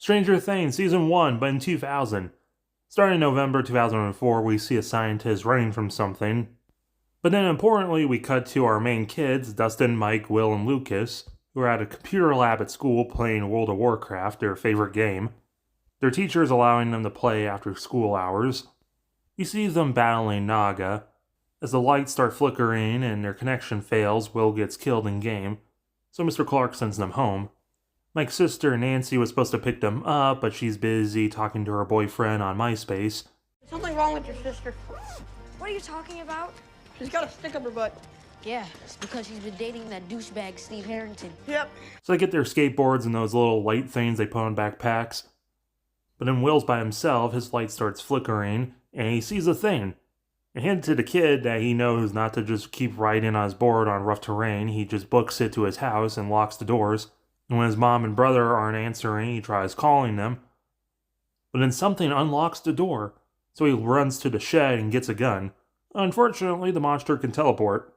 Stranger Things Season 1, but in 2000. Starting in November 2004, we see a scientist running from something. But then importantly, we cut to our main kids, Dustin, Mike, Will, and Lucas, who are at a computer lab at school playing World of Warcraft, their favorite game. Their teacher is allowing them to play after school hours. We see them battling Naga. As the lights start flickering and their connection fails, Will gets killed in-game, so Mr. Clark sends them home. Mike's sister, Nancy, was supposed to pick them up, but she's busy talking to her boyfriend on MySpace. There's something wrong with your sister. What are you talking about? She's got a stick up her butt. Yeah, it's because she's been dating that douchebag Steve Harrington. Yep. So they get their skateboards and those little light things they put on backpacks. But then Will's by himself, his light starts flickering, and he sees a thing. And hints to the kid that he knows not to just keep riding on his board on rough terrain. He just books it to his house and locks the doors. And when his mom and brother aren't answering, he tries calling them. But then something unlocks the door, so he runs to the shed and gets a gun. Unfortunately, the monster can teleport.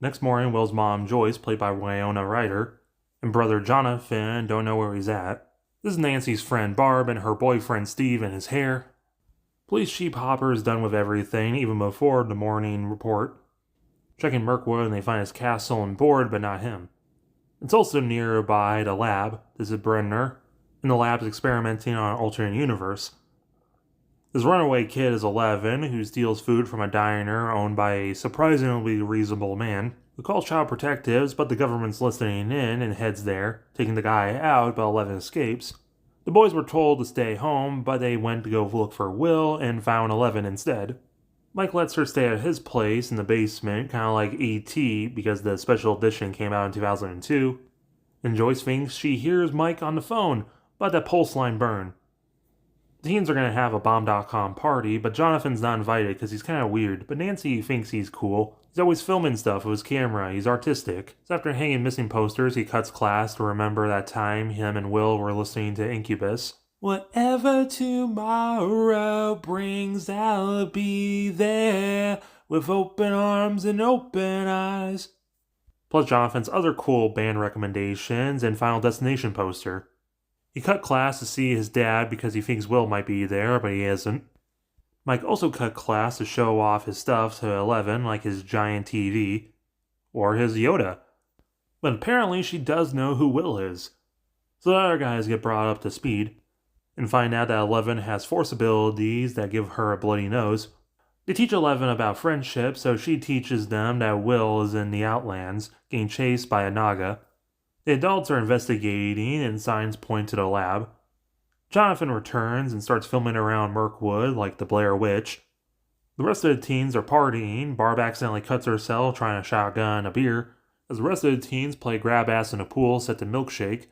Next morning, Will's mom, Joyce, played by Winona Ryder, and brother Jonathan don't know where he's at. This is Nancy's friend Barb and her boyfriend Steve and his hair. Police Chief Hopper is done with everything, even before the morning report. Checking Mirkwood, and they find his castle and board, but not him. It's also nearby the lab. This is Brenner, and the lab's experimenting on an alternate universe. This runaway kid is 11, who steals food from a diner owned by a surprisingly reasonable man, who calls child protectives, but the government's listening in and heads there, taking the guy out, but 11 escapes. The boys were told to stay home, but they went to go look for Will and found 11 instead. Mike lets her stay at his place in the basement, kind of like E.T., because the special edition came out in 2002. And Joyce thinks she hears Mike on the phone, but that pulse line burn. The teens are going to have a bomb.com party, but Jonathan's not invited because he's kind of weird, but Nancy thinks he's cool. He's always filming stuff with his camera, he's artistic. So after hanging missing posters, he cuts class to remember that time him and Will were listening to Incubus. Whatever tomorrow brings, I'll be there, with open arms and open eyes. Plus Jonathan's other cool band recommendations and Final Destination poster. He cut class to see his dad because he thinks Will might be there, but he isn't. Mike also cut class to show off his stuff to 11, like his giant TV, or his Yoda. But apparently she does know who Will is. So the other guys get brought up to speed, and find out that 11 has force abilities that give her a bloody nose. They teach 11 about friendship, so she teaches them that Will is in the Outlands, getting chased by a Naga. The adults are investigating, and signs point to the lab. Jonathan returns and starts filming around Mirkwood like the Blair Witch. The rest of the teens are partying. Barb accidentally cuts herself trying to shotgun a beer, as the rest of the teens play grab ass in a pool set to milkshake.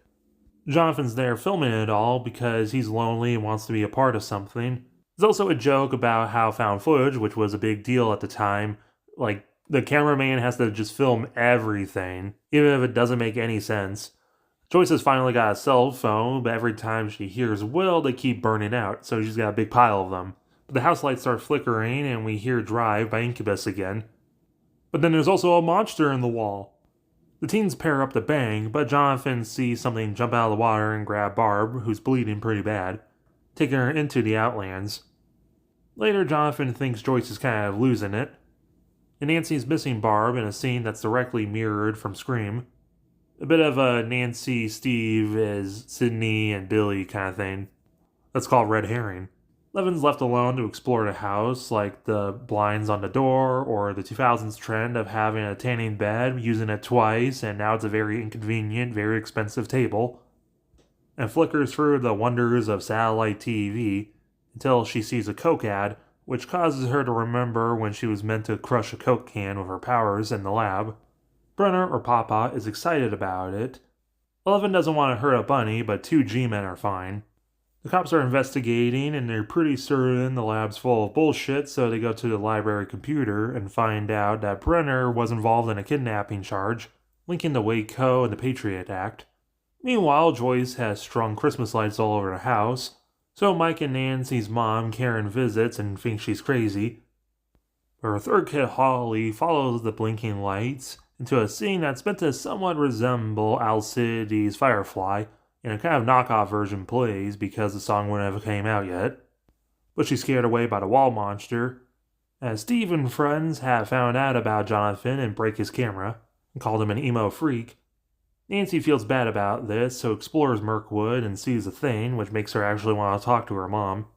Jonathan's there filming it all because he's lonely and wants to be a part of something. There's also a joke about how found footage, which was a big deal at the time, like the cameraman has to just film everything, even if it doesn't make any sense. Joyce has finally got a cell phone, but every time she hears Will, they keep burning out, so she's got a big pile of them. But the house lights start flickering, and we hear Drive by Incubus again. But then there's also a monster in the wall. The teens pair up to bang, but Jonathan sees something jump out of the water and grab Barb, who's bleeding pretty bad, taking her into the Outlands. Later, Jonathan thinks Joyce is kind of losing it, and Nancy's missing Barb in a scene that's directly mirrored from Scream. A bit of a Nancy, Steve is Sydney and Billy kind of thing. That's called red herring. Levin's left alone to explore the house, like the blinds on the door, or the 2000s trend of having a tanning bed, using it twice, and now it's a very inconvenient, very expensive table. And flickers through the wonders of satellite TV until she sees a Coke ad, which causes her to remember when she was meant to crush a Coke can with her powers in the lab. Brenner, or Papa, is excited about it. 11 doesn't want to hurt a bunny, but 2 G-men are fine. The cops are investigating, and they're pretty certain the lab's full of bullshit, so they go to the library computer and find out that Brenner was involved in a kidnapping charge, linking the Waco and the Patriot Act. Meanwhile, Joyce has strung Christmas lights all over the house, so Mike and Nancy's mom, Karen, visits and thinks she's crazy. Her third kid, Holly, follows the blinking lights into a scene that's meant to somewhat resemble Owl City's Firefly, and a kind of knockoff version plays because the song wouldn't have came out yet. But she's scared away by the wall monster, as Steve and friends have found out about Jonathan and break his camera, and called him an emo freak. Nancy feels bad about this, so explores Mirkwood and sees a thing, which makes her actually want to talk to her mom.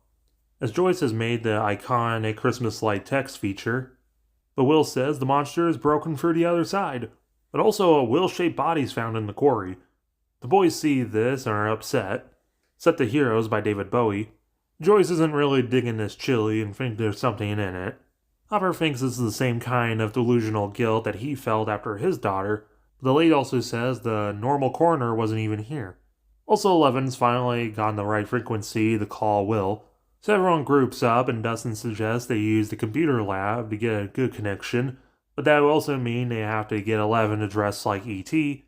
As Joyce has made the iconic Christmas light text feature, but Will says the monster is broken through the other side, but also a Will-shaped body is found in the quarry. The boys see this and are upset. Set to Heroes by David Bowie. Joyce isn't really digging this chili and thinks there's something in it. Hopper thinks this is the same kind of delusional guilt that he felt after his daughter, but the lady also says the normal coroner wasn't even here. Also, 11's finally gotten the right frequency to call Will, so everyone groups up and Dustin suggests they use the computer lab to get a good connection, but that would also mean they have to get 11 to dress like E.T.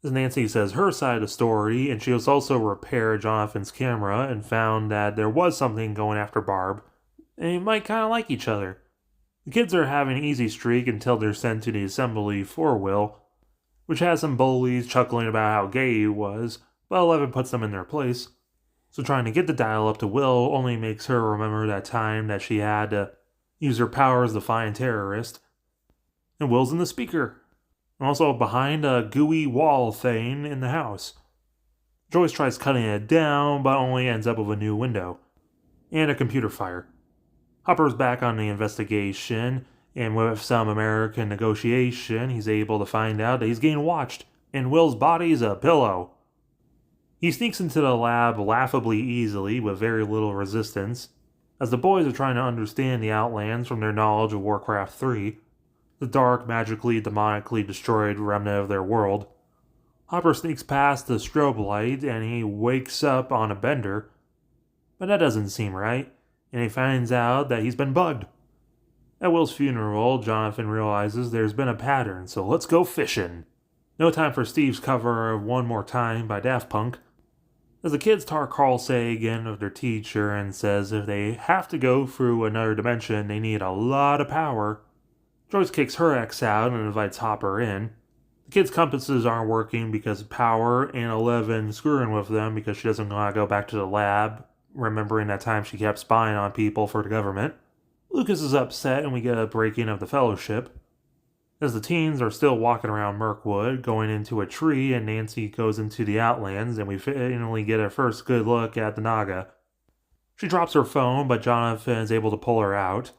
As Nancy says her side of the story, and she has also repaired Jonathan's camera and found that there was something going after Barb, and they might kind of like each other. The kids are having an easy streak until they're sent to the assembly for Will, which has some bullies chuckling about how gay he was, but 11 puts them in their place. So trying to get the dial up to Will only makes her remember that time that she had to use her powers to find a terrorist. And Will's in the speaker. And also behind a gooey wall thing in the house. Joyce tries cutting it down, but only ends up with a new window. And a computer fire. Hopper's back on the investigation, and with some American negotiation, he's able to find out that he's getting watched, and Will's body's a pillow. He sneaks into the lab laughably easily with very little resistance, as the boys are trying to understand the Outlands from their knowledge of Warcraft 3, the dark, magically, demonically destroyed remnant of their world. Hopper sneaks past the strobe light and he wakes up on a bender, but that doesn't seem right, and he finds out that he's been bugged. At Will's funeral, Jonathan realizes there's been a pattern, so let's go fishing. No time for Steve's cover of One More Time by Daft Punk. As the kids talk Carl Sagan of their teacher and says if they have to go through another dimension, they need a lot of power. Joyce kicks her ex out and invites Hopper in. The kids' compasses aren't working because of power, and 11 screwing with them because she doesn't want to go back to the lab, remembering that time she kept spying on people for the government. Lucas is upset and we get a break-in of the Fellowship. As the teens are still walking around Mirkwood, going into a tree, and Nancy goes into the Outlands, and we finally get our first good look at the Naga. She drops her phone, but Jonathan is able to pull her out.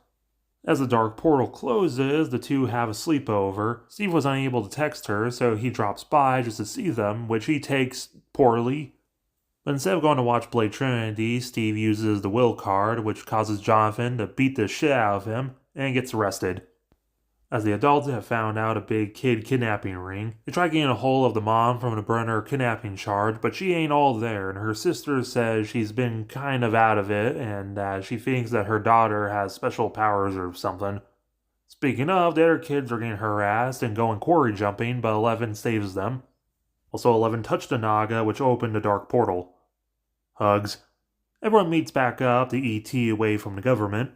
As the dark portal closes, the two have a sleepover. Steve was unable to text her, so he drops by just to see them, which he takes poorly. But instead of going to watch Blade Trinity, Steve uses the will card, which causes Jonathan to beat the shit out of him, and gets arrested. As the adults have found out a big kid kidnapping ring, they try getting a hold of the mom from the Brenner kidnapping charge, but she ain't all there, and her sister says she's been kind of out of it, and she thinks that her daughter has special powers or something. Speaking of, the other kids are getting harassed and going quarry jumping, but 11 saves them. Also, 11 touched the Naga, which opened a dark portal. Hugs. Everyone meets back up to E.T. away from the government.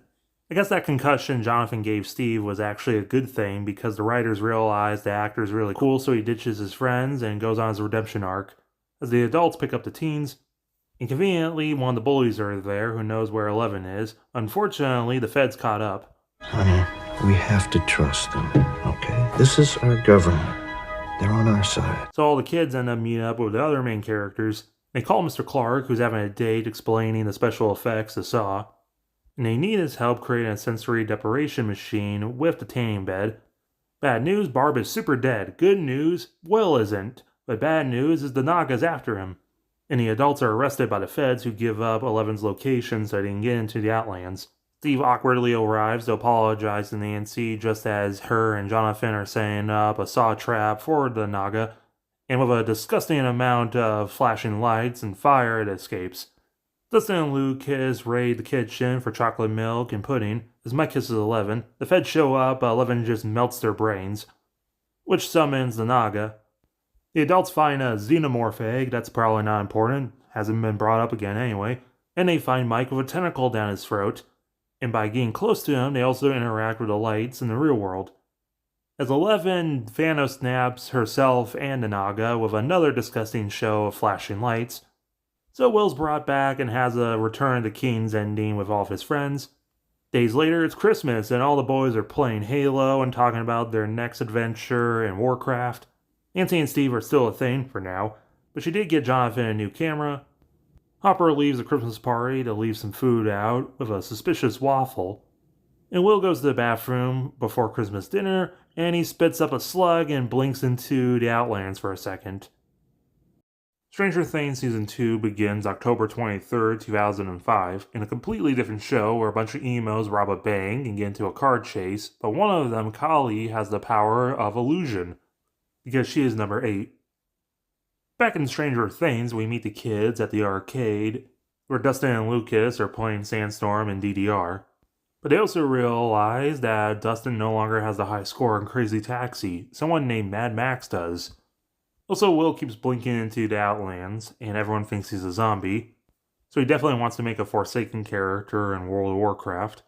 I guess that concussion Jonathan gave Steve was actually a good thing because the writers realized the actor's really cool, so he ditches his friends and goes on his redemption arc. As the adults pick up the teens, inconveniently, one of the bullies are there who knows where 11 is. Unfortunately, the feds caught up. Honey, we have to trust them, okay? This is our government. They're on our side. So all the kids end up meeting up with the other main characters. They call Mr. Clark, who's having a date explaining the special effects to Saw. And they need his help creating a sensory deprivation machine with the tanning bed. Bad news, Barb is super dead. Good news, Will isn't. But bad news is the Naga's after him. And the adults are arrested by the feds who give up 11's location so they can get into the Outlands. Steve awkwardly arrives to apologize to Nancy just as her and Jonathan are setting up a saw trap for the Naga. And with a disgusting amount of flashing lights and fire, it escapes. Dustin and Lucas raid the kitchen for chocolate milk and pudding. As Mike kisses 11, the feds show up, but 11 just melts their brains, which summons the Naga. The adults find a xenomorph egg that's probably not important, hasn't been brought up again anyway, and they find Mike with a tentacle down his throat. And by getting close to him, they also interact with the lights in the real world. As 11 Fano snaps herself and Nanaga with another disgusting show of flashing lights. So Will's brought back and has a return to King's ending with all of his friends. Days later, it's Christmas, and all the boys are playing Halo and talking about their next adventure in Warcraft. Nancy and Steve are still a thing for now, but she did get Jonathan a new camera. Hopper leaves the Christmas party to leave some food out with a suspicious waffle. And Will goes to the bathroom before Christmas dinner, and he spits up a slug and blinks into the Outlands for a second. Stranger Things Season 2 begins October 23rd, 2005, in a completely different show where a bunch of emos rob a bank and get into a car chase, but one of them, Kali, has the power of illusion, because she is number 8. Back in Stranger Things, we meet the kids at the arcade, where Dustin and Lucas are playing Sandstorm and DDR. But they also realize that Dustin no longer has the high score in Crazy Taxi, someone named Mad Max does. Also, Will keeps blinking into the Outlands, and everyone thinks he's a zombie, so he definitely wants to make a Forsaken character in World of Warcraft.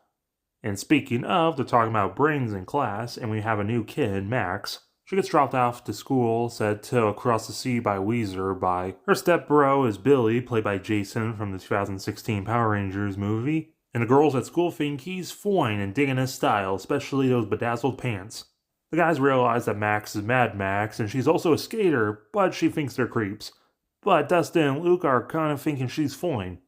And speaking of, they're talking about brains in class, and we have a new kid, Max. She gets dropped off to school, sent to Across the Sea by Weezer by her stepbro is Billy, played by Jason from the 2016 Power Rangers movie, and the girls at school think he's fine and digging his style, especially those bedazzled pants. The guys realize that Max is Mad Max, and she's also a skater, but she thinks they're creeps. But Dustin and Luke are kind of thinking she's fine.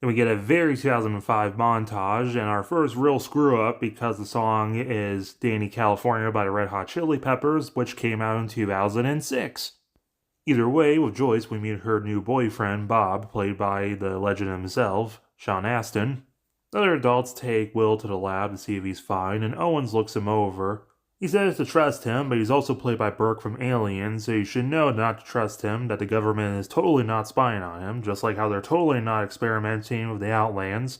Then we get a very 2005 montage, and our first real screw-up because the song is Danny California by the Red Hot Chili Peppers, which came out in 2006. Either way, with Joyce, we meet her new boyfriend, Bob, played by the legend himself, Sean Astin. The other adults take Will to the lab to see if he's fine, and Owens looks him over. He says to trust him, but he's also played by Burke from Alien, so you should know not to trust him, that the government is totally not spying on him, just like how they're totally not experimenting with the Outlands.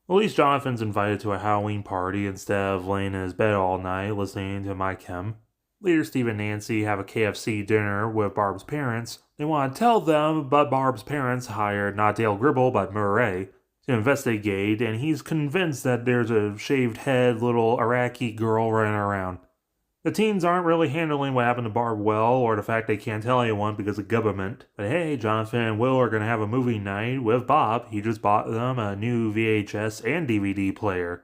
At least Jonathan's invited to a Halloween party instead of laying in his bed all night listening to My Chem. Later, Steve and Nancy have a KFC dinner with Barb's parents. They want to tell them, but Barb's parents hired not Dale Gribble, but Murray to investigate, and he's convinced that there's a shaved head little Iraqi girl running around. The teens aren't really handling what happened to Barb well, or the fact they can't tell anyone because of government. But hey, Jonathan and Will are going to have a movie night with Bob. He just bought them a new VHS and DVD player.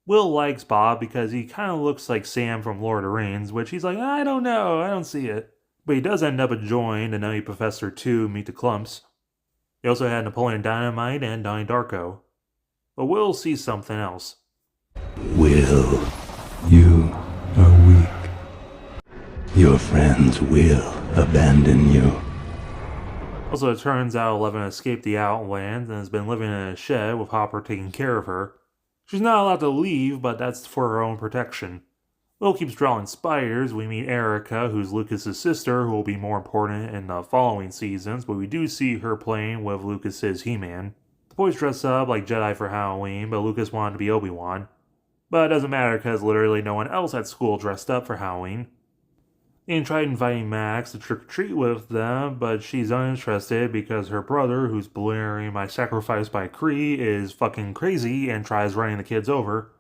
Will likes Bob because he kind of looks like Sam from Lord of the Rings, which he's like, I don't know, I don't see it. But he does end up enjoying the Nutty Professor 2 Meet the Clumps. They also had Napoleon Dynamite and Donnie Darko. But Will sees something else. Will, you are weak. Your friends will abandon you. Also, it turns out Eleven escaped the Outlands and has been living in a shed with Hopper taking care of her. She's not allowed to leave, but that's for her own protection. Will keeps drawing spiders. We meet Erica, who's Lucas's sister, who will be more important in the following seasons, but we do see her playing with Lucas's He-Man. The boys dress up like Jedi for Halloween, but Lucas wanted to be Obi-Wan. But it doesn't matter because literally no one else at school dressed up for Halloween. They tried inviting Max to trick-or-treat with them, but she's uninterested because her brother, who's blaring My Sacrifice by Cree, is fucking crazy and tries running the kids over.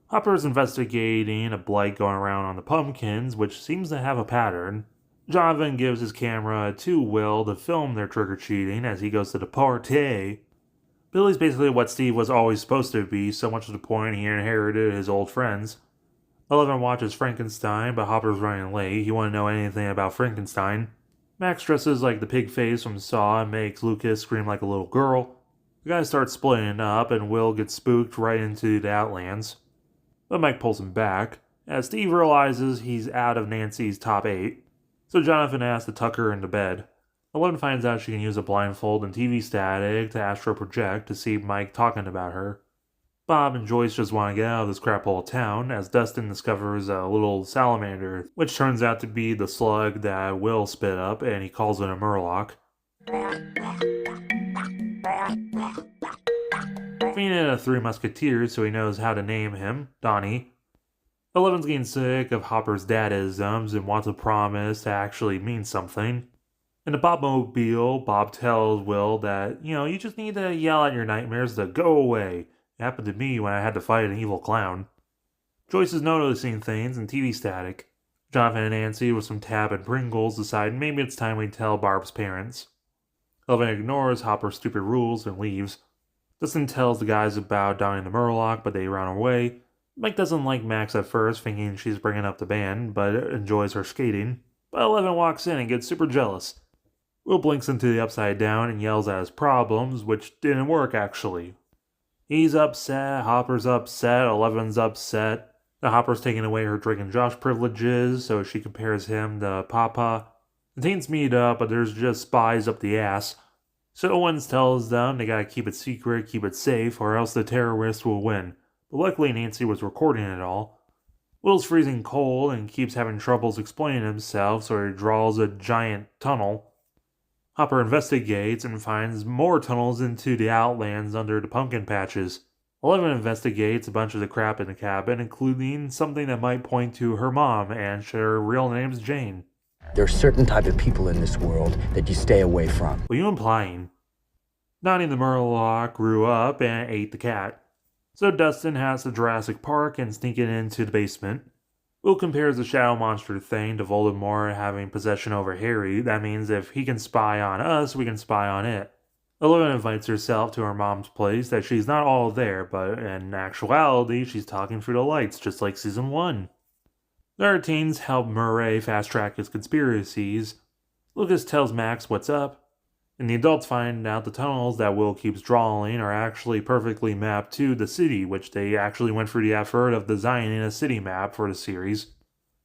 Hopper's investigating a blight going around on the pumpkins, which seems to have a pattern. Jonathan gives his camera to Will to film their trick-or-treating as he goes to the party. Billy's basically what Steve was always supposed to be, so much to the point he inherited his old friends. Eleven watches Frankenstein, but Hopper's running late. He won't know anything about Frankenstein. Max dresses like the pig face from Saw and makes Lucas scream like a little girl. The guys start splitting up, and Will gets spooked right into the Outlands. But Mike pulls him back, as Steve realizes he's out of Nancy's top 8. So Jonathan asks to tuck her into bed. Eleven finds out she can use a blindfold and TV static to astral project to see Mike talking about her. Bob and Joyce just want to get out of this crap hole of town, as Dustin discovers a little salamander, which turns out to be the slug that Will spit up, and he calls it a murloc. Feeding a Three Musketeers so he knows how to name him, Donnie. Eleven's getting sick of Hopper's dadisms and wants a promise to actually mean something. In the Bobmobile, Bob tells Will that, you just need to yell at your nightmares to go away. It happened to me when I had to fight an evil clown. Joyce is noticing things in TV static. Jonathan and Nancy, with some Tab and Pringles, decide maybe it's time we tell Barb's parents. Eleven ignores Hopper's stupid rules and leaves. Dustin tells the guys about donning the Murloc, but they run away. Mike doesn't like Max at first, thinking she's bringing up the band, but enjoys her skating. But Eleven walks in and gets super jealous. Will blinks into the Upside Down and yells at his problems, which didn't work actually. He's upset, Hopper's upset, Eleven's upset. The Hopper's taking away her Drake and Josh privileges, so she compares him to Papa. The teens meet up, but there's just spies up the ass. So Owens tells them they gotta keep it secret, keep it safe, or else the terrorists will win. But luckily Nancy was recording it all. Will's freezing cold and keeps having troubles explaining himself, so he draws a giant tunnel. Hopper investigates and finds more tunnels into the Outlands under the pumpkin patches. Eleven investigates a bunch of the crap in the cabin, including something that might point to her mom, and her real name's Jane. There are certain type of people in this world that you stay away from. What are you implying? Donnie the Murloc grew up and ate the cat. So Dustin has to Jurassic Park and sneak it into the basement. Will compares the shadow monster thing to Voldemort having possession over Harry. That means if he can spy on us, we can spy on it. Eleven invites herself to her mom's place that she's not all there, but in actuality, she's talking through the lights, just like Season 1. The other teens help Murray fast-track his conspiracies. Lucas tells Max what's up, and the adults find out the tunnels that Will keeps drawing are actually perfectly mapped to the city, which they actually went through the effort of designing a city map for the series.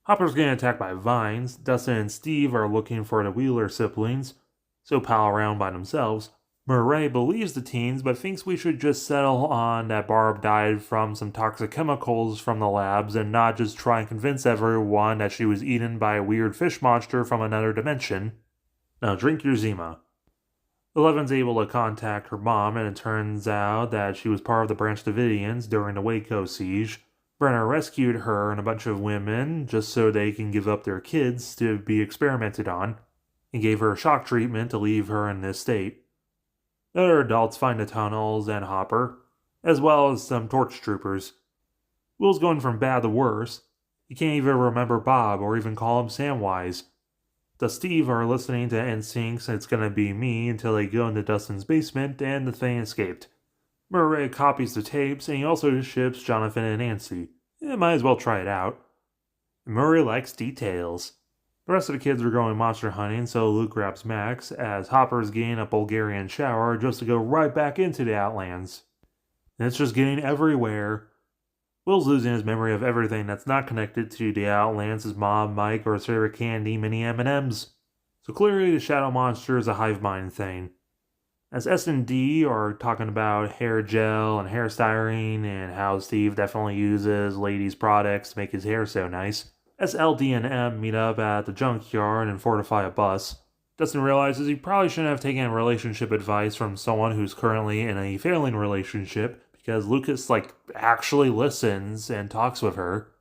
Hopper's getting attacked by vines. Dustin and Steve are looking for the Wheeler siblings, so pal around by themselves. Murray believes the teens, but thinks we should just settle on that Barb died from some toxic chemicals from the labs and not just try and convince everyone that she was eaten by a weird fish monster from another dimension. Now drink your Zima. Eleven's able to contact her mom, and it turns out that she was part of the Branch Davidians during the Waco siege. Brenner rescued her and a bunch of women just so they can give up their kids to be experimented on, and gave her shock treatment to leave her in this state. The other adults find the tunnels and Hopper, as well as some torch troopers. Will's going from bad to worse. He can't even remember Bob or even call him Samwise. The Steve are listening to NSYNC's It's Gonna Be Me until they go into Dustin's basement and the thing escaped. Murray copies the tapes and he also ships Jonathan and Nancy. Might as well try it out. Murray likes details. The rest of the kids are going monster hunting, so Luke grabs Max as Hopper's getting a Bulgarian shower just to go right back into the Outlands. And it's just getting everywhere. Will's losing his memory of everything that's not connected to the Outlands, his mom, Mike, or his favorite candy, mini M&Ms. So clearly the shadow monster is a hive mind thing. As S and D are talking about hair gel and hair styling and how Steve definitely uses ladies' products to make his hair so nice, as LD and M meet up at the junkyard and fortify a bus. Dustin realizes he probably shouldn't have taken relationship advice from someone who's currently in a failing relationship, because Lucas, actually listens and talks with her.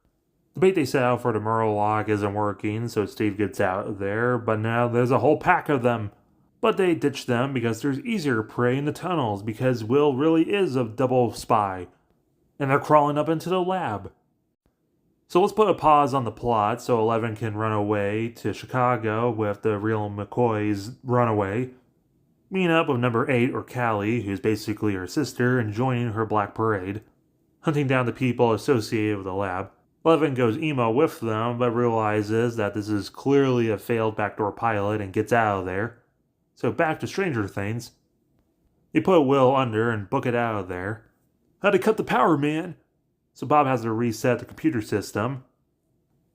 The bait they set out for the Murloc isn't working, so Steve gets out there, but now there's a whole pack of them. But they ditch them because there's easier prey in the tunnels, because Will really is a double spy. And they're crawling up into the lab. So let's put a pause on the plot so Eleven can run away to Chicago with the real McCoy's runaway. Meeting up with number 8, or Callie, who's basically her sister, and joining her black parade. Hunting down the people associated with the lab. Eleven goes emo with them, but realizes that this is clearly a failed backdoor pilot and gets out of there. So back to Stranger Things. They put Will under and book it out of there. Had to cut the power, man! So Bob has to reset the computer system.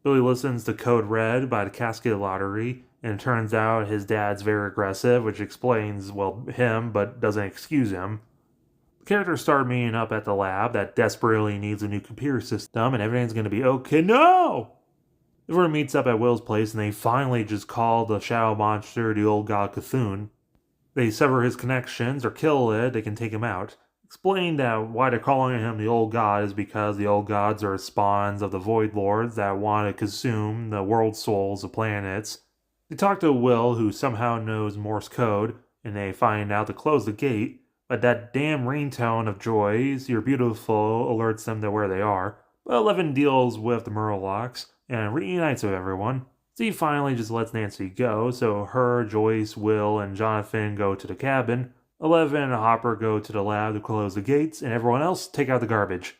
Billy listens to Code Red by the Casket Lottery, and it turns out his dad's very aggressive, which explains, him, but doesn't excuse him. The characters start meeting up at the lab that desperately needs a new computer system, and everything's gonna be okay. No! Everyone meets up at Will's place, and they finally just call the shadow monster the old god Cthulhu. They sever his connections, or kill it, they can take him out. Explain that why they're calling him the old god is because the old gods are spawns of the Void Lords that want to consume the world souls of planets. They talk to Will, who somehow knows Morse code, and they find out to close the gate, but that damn ringtone of Joy's "You're Beautiful" alerts them to where they are. But Eleven deals with the Murlocs, and reunites with everyone. Steve finally just lets Nancy go, so her, Joyce, Will, and Jonathan go to the cabin. 11 and Hopper go to the lab to close the gates, and everyone else take out the garbage.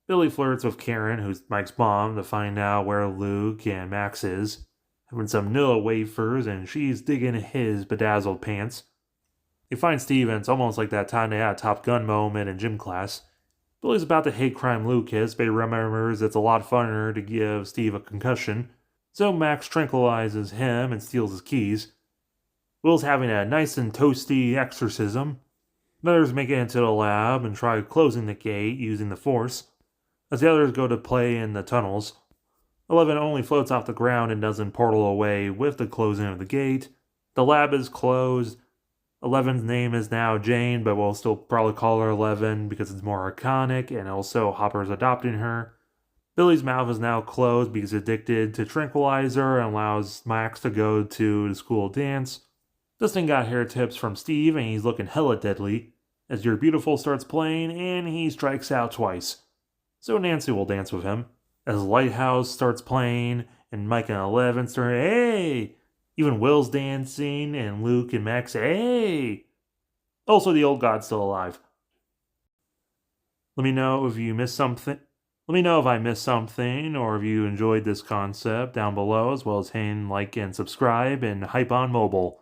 Billy flirts with Karen, who's Mike's mom, to find out where Luke and Max is. Having some Nilla wafers, and she's digging his bedazzled pants. They find Steve, and it's almost like that time they had a Top Gun moment in gym class. Billy's about to hate crime Lucas, but he remembers it's a lot funner to give Steve a concussion. So Max tranquilizes him and steals his keys. Will's having a nice and toasty exorcism. Others make it into the lab and try closing the gate using the Force, as the others go to play in the tunnels. 11 only floats off the ground and doesn't portal away with the closing of the gate. The lab is closed. 11's name is now Jane, but we'll still probably call her 11 because it's more iconic, and also Hopper's adopting her. Billy's mouth is now closed because he's addicted to tranquilizer and allows Max to go to the school dance. Dustin got hair tips from Steve and he's looking hella deadly as You're Beautiful starts playing and he strikes out twice. So Nancy will dance with him. As Lighthouse starts playing and Mike and 11 start, hey! Even Will's dancing and Luke and Max, hey! Also the old god's still alive. Let me know if you missed something. Let me know if I missed something or if you enjoyed this concept down below, as well as hitting like and subscribe and hype on mobile.